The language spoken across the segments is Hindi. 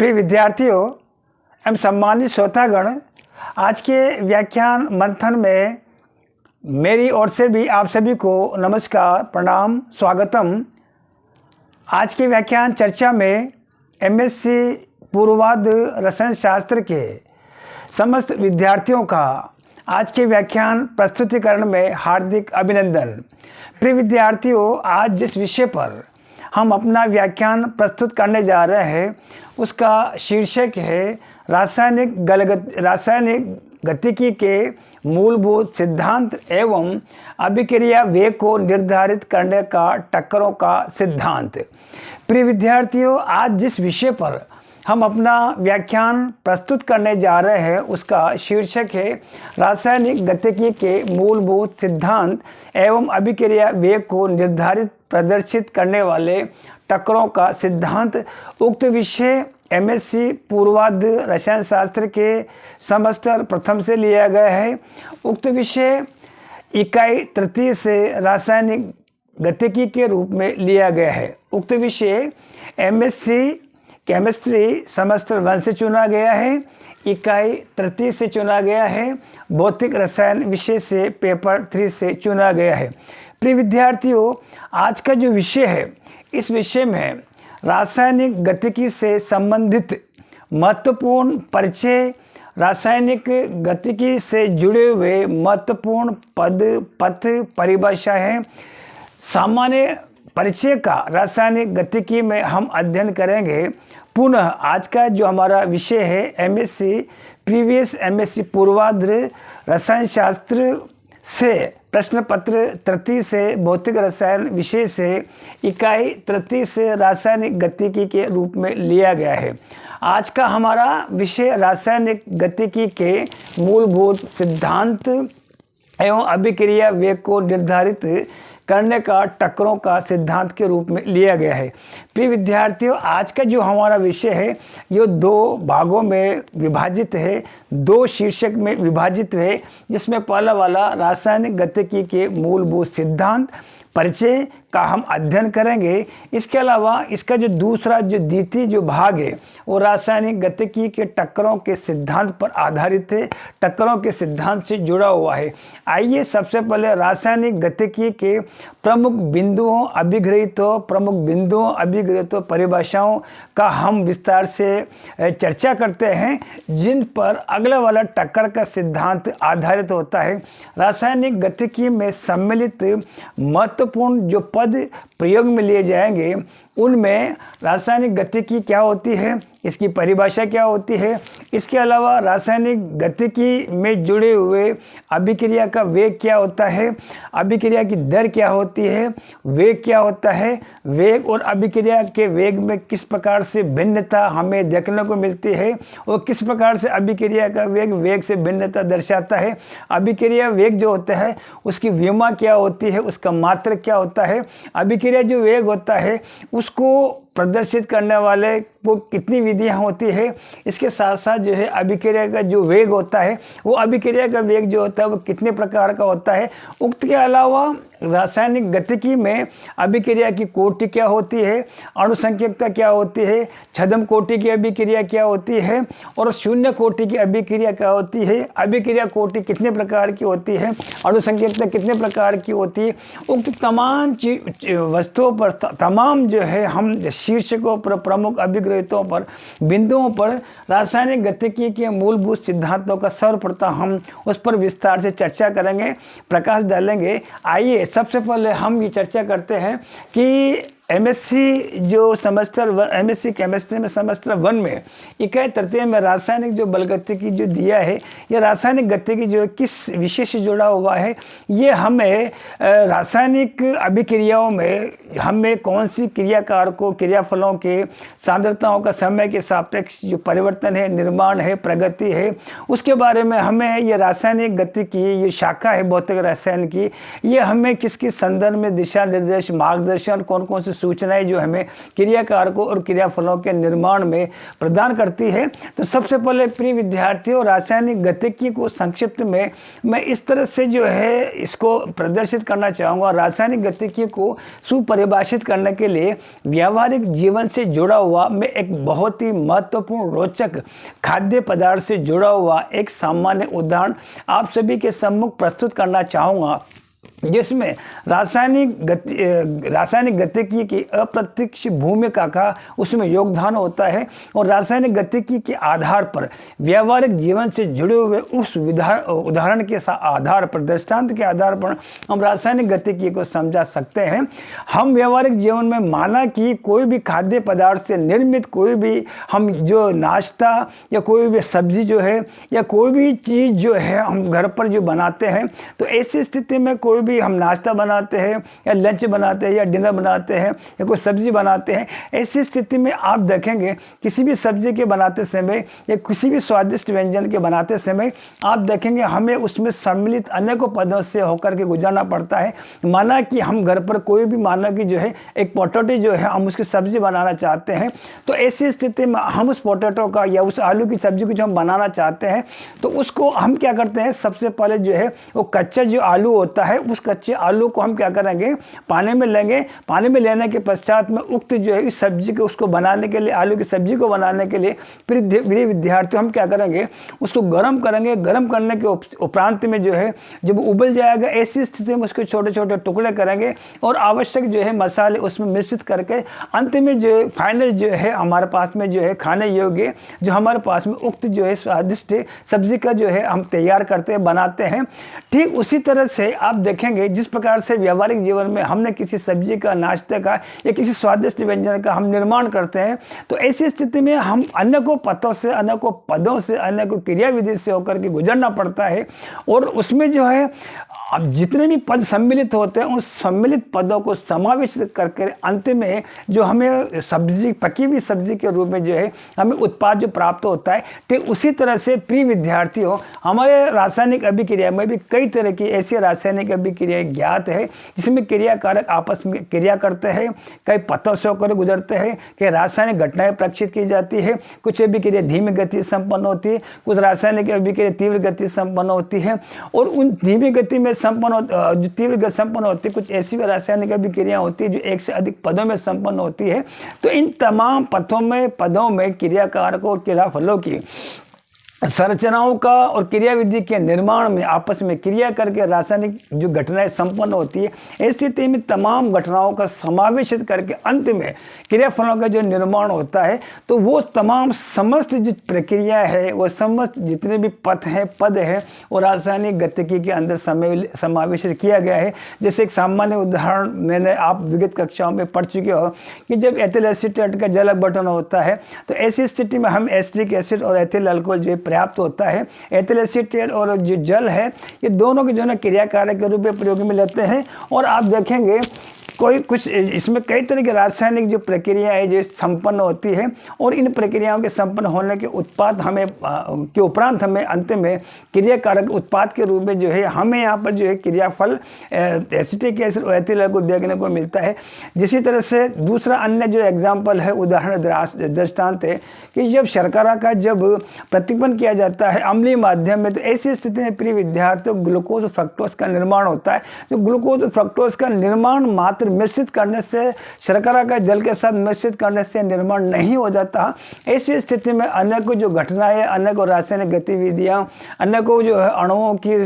प्रिय विद्यार्थियों एवं सम्मानित श्रोतागण, आज के व्याख्यान मंथन में मेरी ओर से भी आप सभी को नमस्कार, प्रणाम, स्वागतम। आज के व्याख्यान चर्चा में एमएससी पूर्वाध रसायन शास्त्र के समस्त विद्यार्थियों का आज के व्याख्यान प्रस्तुतिकरण में हार्दिक अभिनंदन। प्रिय विद्यार्थियों, आज जिस विषय पर हम अपना व्याख्यान प्रस्तुत करने जा रहे हैं उसका शीर्षक है रासायनिक गतिकी के मूलभूत सिद्धांत एवं अभिक्रिया वेग को निर्धारित करने का टक्करों का सिद्धांत। प्रिय विद्यार्थियों, आज जिस विषय पर हम अपना व्याख्यान प्रस्तुत करने जा रहे हैं उसका शीर्षक है रासायनिक गतिकी के मूलभूत सिद्धांत एवं अभिक्रिया वेग को निर्धारित प्रदर्शित करने वाले टक्करों का सिद्धांत। उक्त विषय एमएससी पूर्वाध रसायन शास्त्र के सेमेस्टर प्रथम से लिया गया है। उक्त विषय इकाई तृतीय से रासायनिक गतिकी के रूप में लिया गया है। उक्त विषय एमएससी केमिस्ट्री सेमेस्टर 1 से चुना गया है, इकाई तृतीय से चुना गया है, भौतिक रसायन विषय से पेपर 3 से चुना गया है। प्रिय विद्यार्थियों, आज का जो विषय है इस विषय में रासायनिक गतिकी से संबंधित महत्वपूर्ण परिचय, रासायनिक गतिकी से जुड़े हुए महत्वपूर्ण पद, पथ, परिभाषाएं, सामान्य परिचय का रासायनिक गतिकी में हम अध्ययन करेंगे। पुनः आज का जो हमारा विषय है एमएससी पूर्वाध रसायन शास्त्र से प्रश्न पत्र तृतीय से भौतिक रसायन विषय से इकाई तृतीय से रासायनिक गतिकी के रूप में लिया गया है। आज का हमारा विषय रासायनिक गतिकी के मूलभूत सिद्धांत एवं अभिक्रिया वेग को निर्धारित करने का टक्करों का सिद्धांत के रूप में लिया गया है। प्रिय विद्यार्थियों, आज का जो हमारा विषय है ये 2 भागों में विभाजित है, 2 शीर्षक में विभाजित है, जिसमें पहला वाला रासायनिक गतिकी के मूलभूत सिद्धांत परिचय का हम अध्ययन करेंगे। इसके अलावा इसका जो दूसरा द्वितीय जो भाग है वो रासायनिक गतिकी के टक्करों के सिद्धांत पर आधारित है, टक्करों के सिद्धांत से जुड़ा हुआ है। आइए सबसे पहले रासायनिक गतिकी के प्रमुख बिंदुओं, अभिग्रहितों, परिभाषाओं का हम विस्तार से चर्चा करते हैं, जिन पर अगला वाला टक्कर का सिद्धांत आधारित होता है। रासायनिक गतिकी में सम्मिलित महत्वपूर्ण जो पद प्रयोग में लिए जाएंगे उनमें रासायनिक गतिकी क्या होती है, इसकी परिभाषा क्या होती है, इसके अलावा रासायनिक गतिकी में जुड़े हुए अभिक्रिया का वेग क्या होता है, अभिक्रिया की दर क्या होती है, वेग क्या होता है, वेग और अभिक्रिया के वेग में किस प्रकार से भिन्नता हमें देखने को मिलती है और किस प्रकार से अभिक्रिया का वेग से भिन्नता दर्शाता है, अभिक्रिया वेग जो होता है उसकी विमा क्या होती है, उसका मात्रक क्या होता है, अभिक्रिया जो वेग होता है उसको प्रदर्शित करने वाले वो कितनी विधियां होती है, इसके साथ साथ जो है अभिक्रिया का जो वेग होता है वो अभिक्रिया का वेग जो होता है वो कितने प्रकार का होता है। उक्त के अलावा रासायनिक गतिकी में अभिक्रिया की कोटि क्या होती है, अणुसंख्यकता क्या होती है, छद्म कोटि की अभिक्रिया क्या होती है और शून्य कोटि की अभिक्रिया क्या होती है, अभिक्रिया कोटि कितने प्रकार की होती है, अणुसंख्यकता कितने प्रकार की होती है। उक्त तमाम वस्तुओं पर, तमाम जो है हम शीर्षकों पर, प्रमुख अभिग्रहितों पर, बिंदुओं पर रासायनिक गतिकी के मूलभूत सिद्धांतों का सर्वप्रथम हम उस पर विस्तार से चर्चा करेंगे, प्रकाश डालेंगे। आइए सबसे पहले हम ये चर्चा करते हैं कि एमएससी केमिस्ट्री में सेमेस्टर 1 में इकाई तृतीय में रासायनिक जो बल गतिकी जो दिया है, ये रासायनिक गतिकी जो किस विषय से जुड़ा हुआ है, ये हमें रासायनिक अभिक्रियाओं में हमें कौन सी क्रियाकारकों, क्रियाफलों के सांद्रताओं का समय के सापेक्ष जो परिवर्तन है, निर्माण है, प्रगति है, उसके बारे में हमें ये रासायनिक गतिकी, ये शाखा है भौतिक रसायन की, ये हमें किसके संदर्भ में दिशा निर्देश, मार्गदर्शन, कौन कौन से सूचनाएं जो हमें क्रियाकारकों और क्रियाफलों के निर्माण में प्रदान करती है। तो सबसे पहले प्रिय विद्यार्थियों, रासायनिक गतिकी को संक्षिप्त में मैं इस तरह से जो है इसको प्रदर्शित करना चाहूँगा। रासायनिक गतिकी को सुपरिभाषित करने के लिए व्यावहारिक जीवन से जुड़ा हुआ मैं एक बहुत ही महत्वपूर्ण रोचक खाद्य पदार्थ से जुड़ा हुआ एक सामान्य उदाहरण आप सभी के सम्मुख प्रस्तुत करना चाहूँगा, जिसमें रासायनिक गतिकी की अप्रत्यक्ष भूमिका का उसमें योगदान होता है और रासायनिक गतिकी के आधार पर व्यावहारिक जीवन से जुड़े हुए उस उदाहरण के आधार पर, दृष्टांत के आधार पर हम रासायनिक गतिकी को समझा सकते हैं। हम व्यावहारिक जीवन में माना कि कोई भी खाद्य पदार्थ से निर्मित कोई भी हम जो नाश्ता या कोई भी सब्जी जो है या कोई भी चीज़ जो है हम घर पर जो बनाते हैं, तो ऐसी स्थिति में कोई भी हम नाश्ता बनाते हैं या लंच बनाते हैं या डिनर बनाते हैं या कोई सब्जी बनाते हैं, ऐसी स्थिति में आप देखेंगे किसी भी सब्जी के बनाते समय या किसी भी स्वादिष्ट व्यंजन के बनाते समय आप देखेंगे हमें उसमें सम्मिलित अनेकों पदों से होकर के गुजरना पड़ता है। माना कि हम घर पर कोई भी माना कि जो है एक पोटैटो जो है हम उसकी सब्जी बनाना चाहते हैं, तो ऐसी स्थिति में हम उस पोटैटो का या उस आलू की सब्जी को जो हम बनाना चाहते हैं तो उसको हम क्या करते हैं, सबसे पहले जो है वो कच्चा जो आलू होता है उस कच्चे आलू को हम क्या करेंगे, पानी में लेंगे। पानी में लेने के पश्चात में उक्त जो है इस सब्जी को उसको बनाने के लिए, आलू की सब्जी को बनाने के लिए प्रिय विद्यार्थी हम क्या करेंगे, उसको गर्म करेंगे। गर्म करने के उपरांत में जो है जब उबल जाएगा ऐसी स्थिति में उसके छोटे छोटे टुकड़े करेंगे और आवश्यक जो है मसाले उसमें मिश्रित करके अंत में जो है फाइनल जो है हमारे पास में जो है खाने योग्य जो हमारे पास में उक्त जो है स्वादिष्ट सब्जी का जो है हम तैयार करते हैं, बनाते हैं। ठीक उसी तरह से आप देखेंगे जिस प्रकार से व्यावहारिक जीवन में हमने किसी सब्जी का, नाश्ते का या किसी स्वादिष्ट व्यंजन का हम निर्माण करते हैं, तो ऐसी स्थिति में हम अनेकों पदों से, अनेकों पदों से, अनेकों क्रियाविधि से होकर के गुजरना पड़ता है और उसमें जो है अब जितने भी पद सम्मिलित होते हैं उन सम्मिलित पदों को समावेशित करके अंत में जो हमें सब्जी, पकी हुई सब्जी के रूप में जो है हमें उत्पाद जो प्राप्त होता है। ठीक उसी तरह से प्रिय विद्यार्थियों, हमारे रासायनिक अभिक्रिया में भी कई तरह की ऐसी रासायनिक अभिक्रियाएं ज्ञात है जिसमें क्रियाकारक आपस में क्रिया करते हैं, कई पथों से होकर गुजरते हैं, कई रासायनिक घटनाएं प्रक्षित की जाती है। कुछ अभिक्रिया धीमी गति संपन्न होती है, कुछ रासायनिक अभिक्रिया तीव्र गति संपन्न होती है और उन धीमी गति में जो तीव्र गति संपन्न होती है, कुछ ऐसी भी रासायनिक अभिक्रिया होती है जो एक से अधिक पदों में संपन्न होती है। तो इन तमाम पदों में क्रियाकारकों और क्रियाफलों की संरचनाओं का और क्रियाविधि के निर्माण में आपस में क्रिया करके रासायनिक जो घटनाएं संपन्न होती है, इस स्थिति में तमाम घटनाओं का समावेशित करके अंत में क्रियाफलों का जो निर्माण होता है, तो वो तमाम समस्त जो प्रक्रिया है, वो समस्त जितने भी पद हैं वो रासायनिक गतिकी के अंदर समावेशित किया गया है। जैसे एक सामान्य उदाहरण मैंने आप विगत कक्षाओं में पढ़ चुके हो कि जब एथिल एसीटेट का जल अपघटन होता है तो ऐसी स्थिति में हम एसिटिक एसिड और एथिल अल्कोहल जो पर्याप्त होता है। एथिल एसीटेट और जो जल है ये दोनों के जो है क्रियाकारक के रूप में प्रयोग में लेते हैं और आप देखेंगे कुछ इसमें कई तरह की रासायनिक जो प्रक्रिया है जो संपन्न होती है और इन प्रक्रियाओं के संपन्न होने के उत्पाद हमें के उपरांत हमें अंत में क्रियाकारक उत्पाद के रूप में जो है हमें यहाँ पर जो है क्रियाफल एसिटिक एसिड और एथिल अल्कोहल देखने को मिलता है। जिसी तरह से दूसरा अन्य जो एग्जाम्पल है, उदाहरण दृष्टांत है कि जब शर्करा का जब प्रतिपन्न किया जाता है अम्लीय माध्यम में, तो ऐसी स्थिति में प्रिय विद्यार्थियों ग्लूकोज फ्रक्टोज का निर्माण होता है। जो ग्लूकोज फ्रक्टोज का निर्माण मात्र मिश्रित करने से, शर्करा का जल के साथ मिश्रित करने से निर्माण नहीं हो जाता। ऐसी स्थिति में अनेकों जो घटनाएं, अनेकों रासायनिक गतिविधियां, अनेकों जो है अणुओं की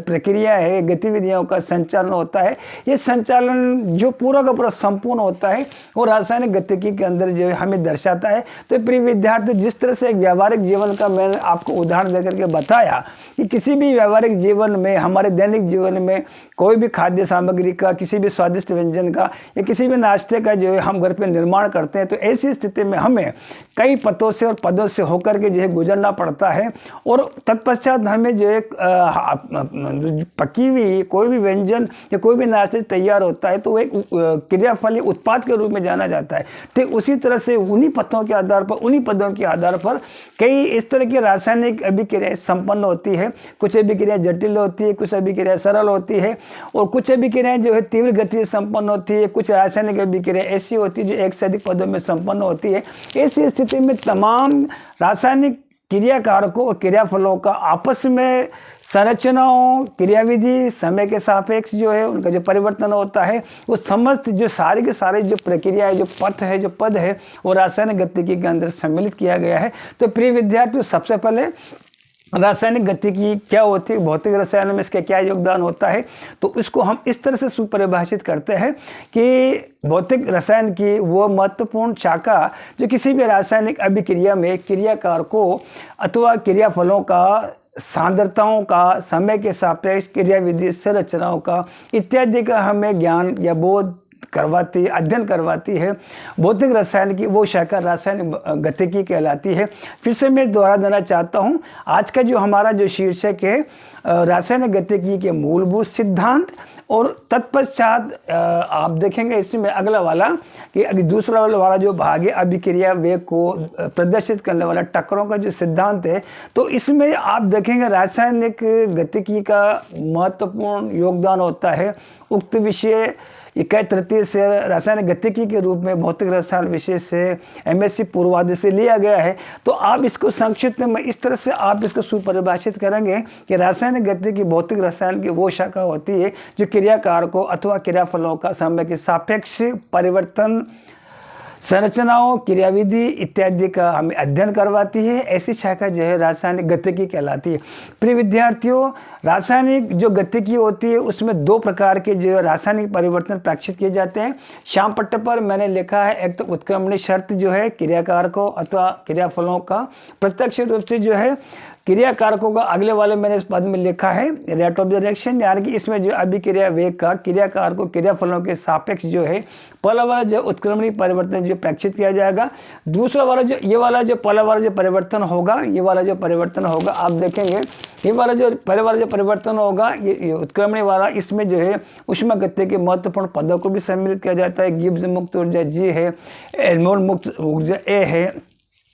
प्रक्रिया है, गतिविधियों का संचालन होता है। ये संचालन जो पूरा का पूरा संपूर्ण होता है वो रासायनिक गतिकी के अंदर जो है हमें दर्शाता है। तो प्रिय विद्यार्थी, जिस तरह से एक व्यावहारिक जीवन का मैंने आपको उदाहरण देकर के बताया कि किसी भी व्यावहारिक जीवन में, हमारे दैनिक जीवन में कोई भी खाद्य सामग्री का, किसी भी स्वादिष्ट व्यंजन का या किसी भी नाश्ते का जो है हम घर पे निर्माण करते हैं, तो ऐसी स्थिति में हमें कई पदों से और पदों से होकर के जो है गुजरना पड़ता है और तत्पश्चात हमें जो एक पकी हुई कोई भी व्यंजन या कोई भी नाश्ते तैयार होता है तो वो एक क्रियाफली उत्पाद के रूप में जाना जाता है। ठीक उसी तरह से उन्हीं पदों के आधार पर, उन्हीं पदों के आधार पर कई इस तरह की रासायनिक अभिक्रियाएं संपन्न होती है। कुछ अभिक्रियाएं जटिल होती है, कुछ अभिक्रियाएं सरल होती है और कुछ अभिक्रियाएं जो है तीव्र गति से संपन्न संपन्न होती है, कुछ रासायनिक अभिक्रिया ऐसी होती है जो एक से अधिक पदों में संपन्न होती है। ऐसी स्थिति में तमाम रासायनिक क्रियाकारकों और क्रियाफलों का आपस में संरचनाओं, क्रियाविधि, समय के सापेक्ष जो है उनका जो परिवर्तन होता है, वो समस्त जो सारे के सारे जो प्रक्रिया है, जो पथ है, जो पद है, वो रासायनिक गतिकी के अंदर सम्मिलित किया गया है। तो प्रिय विद्यार्थियों, सबसे पहले रासायनिक गतिकी क्या होती है, भौतिक रसायन में इसका क्या योगदान होता है, तो इसको हम इस तरह से सुपरिभाषित करते हैं कि भौतिक रसायन की वो महत्वपूर्ण शाखा जो किसी भी रासायनिक अभिक्रिया में क्रियाकारकों अथवा क्रियाफलों का सांद्रताओं का, समय के सापेक्ष क्रियाविधि, संरचनाओं का इत्यादि का हमें ज्ञान या बोध करवाती, अध्ययन करवाती है, भौतिक रसायन की वो शाखा रासायनिक गतिकी कहलाती है। फिर से मैं दोहरा देना चाहता हूँ, आज का जो हमारा जो शीर्षक है रासायनिक गतिकी के मूलभूत सिद्धांत, और तत्पश्चात आप देखेंगे इसमें अगला वाला कि दूसरा वाला जो भाग है अभिक्रिया वेग को प्रदर्शित करने वाला टक्करों का जो सिद्धांत है, तो इसमें आप देखेंगे रासायनिक गतिकी का महत्वपूर्ण योगदान होता है। उक्त विषय इकाई तृतीय से रासायनिक गतिकी के रूप में भौतिक रसायन विषय से एमएससी पूर्वाधि से लिया गया है। तो आप इसको संक्षिप्त में इस तरह से आप इसको सुपरिभाषित करेंगे कि रासायनिक गतिकी भौतिक रसायन की वो शाखा होती है जो क्रियाकारकों अथवा क्रियाफलों का समय के सापेक्ष परिवर्तन, संरचनाओं, क्रियाविधि इत्यादि का हमें अध्ययन करवाती है। ऐसी शाखा जो है रासायनिक गतिकी कहलाती है। प्रिय विद्यार्थियों, रासायनिक जो गतिकी होती है उसमें दो प्रकार के जो रासायनिक परिवर्तन प्रक्षिप्त किए जाते हैं। श्याम पट्टे पर मैंने लिखा है, एक तो उत्क्रमणी शर्त जो है क्रियाकारकों अथवा क्रियाफलों का प्रत्यक्ष रूप से जो है क्रियाकारकों का, अगले वाले मैंने इस पद में लिखा है रेट ऑफ द रिएक्शन, यानी कि इसमें जो अभिक्रिया वेग का क्रियाकारकों क्रियाफलों के सापेक्ष जो है पहला वाला जो उत्क्रमणी परिवर्तन जो प्रेक्षित किया जाएगा। दूसरा वाला जो ये वाला जो पहला वाला जो परिवर्तन होगा, ये वाला जो परिवर्तन होगा, आप देखेंगे ये वाला जो पहले वाला जो परिवर्तन होगा ये उत्क्रमणी वाला, इसमें जो है ऊष्मागतिकी के महत्वपूर्ण पदों को भी सम्मिलित किया जाता है। गिब्स मुक्त ऊर्जा G है, एल्मोर मुक्त ऊर्जा A है,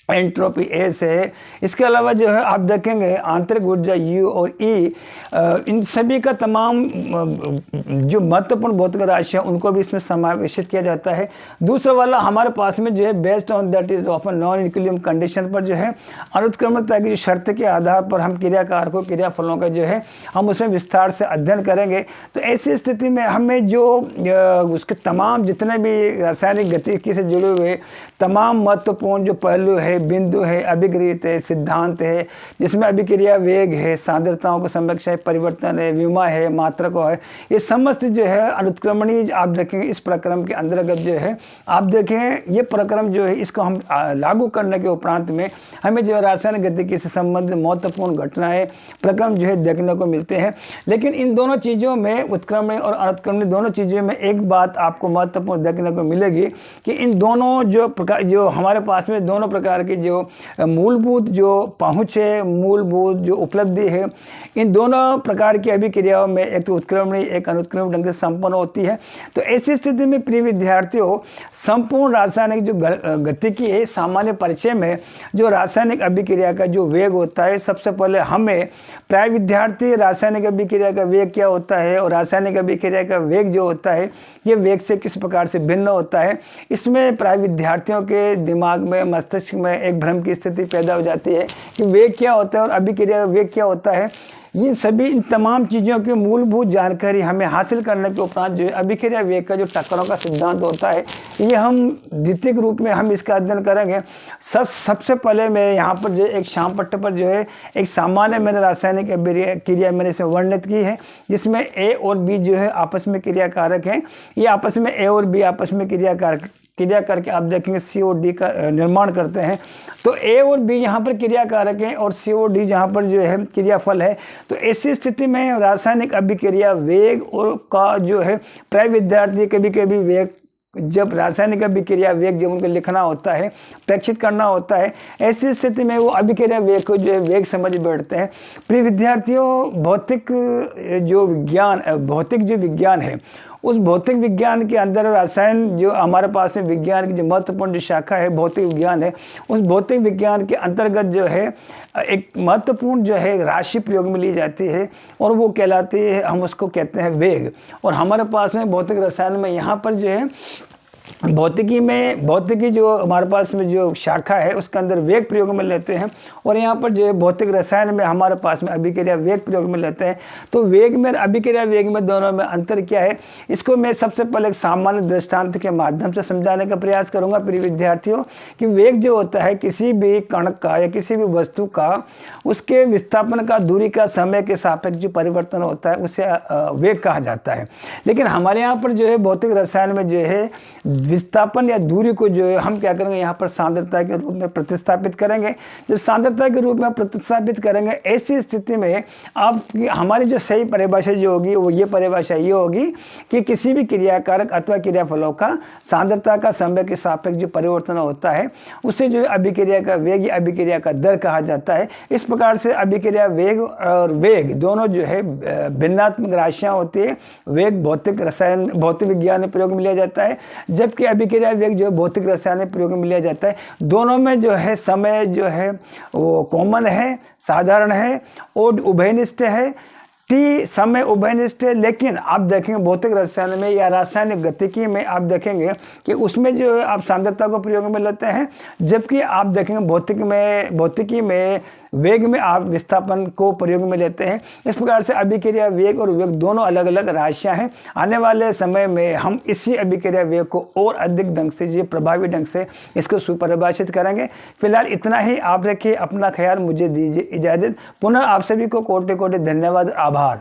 एंट्रोपी एस है। इसके अलावा जो है आप देखेंगे आंतरिक ऊर्जा U और E, इन सभी का तमाम जो महत्वपूर्ण भौतिक राशि है उनको भी इसमें समावेशित किया जाता है। दूसरा वाला हमारे पास में जो है based on that is of non equilibrium condition पर जो है अनुत्क्रमणता की शर्त के आधार पर हम क्रियाकारकों क्रियाफलों का जो है हम उसमें विस्तार से अध्ययन करेंगे। तो ऐसी स्थिति में हमें जो उसके तमाम जितने भी रासायनिक गतिकी से जुड़े हुए तमाम महत्वपूर्ण जो पहलू है, बिंदु है, अभिक्रिया है, सिद्धांत है, जिसमें अभिक्रिया वेग है, सांद्रताओं का संरक्षण परिवर्तन है, विमा है, मात्रक है, ये समस्त जो है अनुत्क्रमणी आप देखेंगे इस प्रक्रम के अंतर्गत जो है आप देखें ये प्रक्रम जो है इसको हम लागू करने के उपरांत में हमें जो है रासायनिक गतिकी से संबंधित महत्वपूर्ण घटनाएं प्रक्रम जो है देखने को मिलते हैं। लेकिन इन दोनों चीज़ों में उत्क्रमणी और अनुत्क्रमणी दोनों चीज़ों में एक बात आपको महत्वपूर्ण देखने को मिलेगी कि इन दोनों जो प्रकार जो हमारे पास में दोनों प्रकार की जो मूलभूत जो पहुँच है, मूलभूत जो उपलब्धि है, इन दोनों प्रकार की अभिक्रियाओं में एक तो उत्क्रमणी एक अनुत्क्रमणी ढंग से संपन्न होती है। तो ऐसी स्थिति में प्रिय विद्यार्थियों संपूर्ण रासायनिक जो गतिकी है सामान्य परिचय में जो रासायनिक अभिक्रिया का जो वेग होता है, सबसे पहले हमें प्राय विद्यार्थी रासायनिक अभिक्रिया का वेग क्या होता है और रासायनिक अभिक्रिया का वेग जो होता है ये वेग से किस प्रकार से भिन्न होता है, इसमें प्राय विद्यार्थियों के दिमाग में मस्तिष्क में एक भ्रम की स्थिति पैदा हो जाती है कि वेग क्या होता है और अभिक्रिया का वेग क्या होता है। ये सभी इन तमाम चीज़ों की मूलभूत जानकारी हमें हासिल करने के उपरांत जो है अभिक्रिया वेग का जो टक्करों का सिद्धांत होता है ये हम द्वितीय रूप में हम इसका अध्ययन करेंगे। सबसे पहले मैं यहाँ पर जो एक श्याम पट्टे पर जो है एक सामान्य मैंने रासायनिक क्रिया मैंने इसमें वर्णित की है जिसमें A और B जो है आपस में क्रियाकारक हैं। ये आपस में A और B आपस में क्रिया करके आप देखेंगे CO2 का निर्माण करते हैं। तो A और B यहाँ पर क्रियाकारक हैं और CO2 जहाँ पर जो है क्रियाफल है। तो ऐसी स्थिति में रासायनिक अभिक्रिया वेग और का जो है प्राय विद्यार्थी कभी कभी वेग जब रासायनिक अभिक्रिया वेग जब उनको लिखना होता है, प्रेक्षित करना होता है, ऐसी स्थिति में वो अभिक्रिया वेग को जो है वेग समझ बैठते हैं। प्रिय विद्यार्थियों भौतिक जो विज्ञान है उस भौतिक विज्ञान के अंदर रसायन जो हमारे पास में विज्ञान की जो महत्वपूर्ण जो शाखा है भौतिक विज्ञान है, उस भौतिक विज्ञान के अंतर्गत जो है एक महत्वपूर्ण जो है राशि प्रयोग में ली जाती है और वो कहलाती है, हम उसको कहते हैं वेग। और हमारे पास में भौतिक रसायन में यहाँ पर जो है भौतिकी जो हमारे पास में जो शाखा है उसके अंदर वेग प्रयोग में लेते हैं, और यहाँ पर जो है भौतिक रसायन में हमारे पास में अभिक्रिया वेग प्रयोग में लेते हैं। तो वेग में अभिक्रिया वेग में दोनों में अंतर क्या है, इसको मैं सबसे पहले एक सामान्य दृष्टांत के माध्यम से समझाने का प्रयास करूंगा प्रिय विद्यार्थियों। कि वेग जो होता है किसी भी कण का या किसी भी वस्तु का उसके विस्थापन का दूरी का समय के सापेक्ष जो परिवर्तन होता है उसे वेग कहा जाता है। लेकिन हमारे यहाँ पर जो है भौतिक रसायन में जो है विस्थापन या दूरी को जो है हम क्या करेंगे, यहाँ पर सांद्रता के रूप में प्रतिस्थापित करेंगे। जब सांद्रता के रूप में प्रतिस्थापित करेंगे, ऐसी स्थिति में आप हमारी जो सही परिभाषा जो होगी वो ये परिभाषा ये होगी कि किसी भी क्रियाकारक अथवा क्रियाफलों का सांद्रता का समय के सापेक्ष जो परिवर्तन होता है उसे जो है अभिक्रिया का वेग या अभिक्रिया का दर कहा जाता है। इस प्रकार से अभिक्रिया वेग और वेग दोनों जो है भिन्नात्मक राशियाँ होती है। वेग भौतिक विज्ञान में प्रयोग में लिया जाता है, जबकि अभिक्रिया वेग जो भौतिक रसायन में प्रयोग में लिया जाता है। दोनों में जो है समय जो है वो कॉमन है, साधारण है और उभयनिष्ठ है। टी समय उभयनिष्ठ है, लेकिन आप देखेंगे भौतिक रसायन में या रासायनिक गतिकी में आप देखेंगे कि उसमें जो है आप सांद्रता को प्रयोग में लेते हैं, जबकि आप देखेंगे भौतिकी में वेग में आप विस्थापन को प्रयोग में लेते हैं। इस प्रकार से अभिक्रिया वेग और वेग दोनों अलग अलग राशियां हैं। आने वाले समय में हम इसी अभिक्रिया वेग को और अधिक ढंग से जो प्रभावी ढंग से इसको सुपरिभाषित करेंगे। फिलहाल इतना ही, आप रखिए अपना ख्याल, मुझे दीजिए इजाज़त। पुनः आप सभी को कोटि कोटि धन्यवाद, आभार।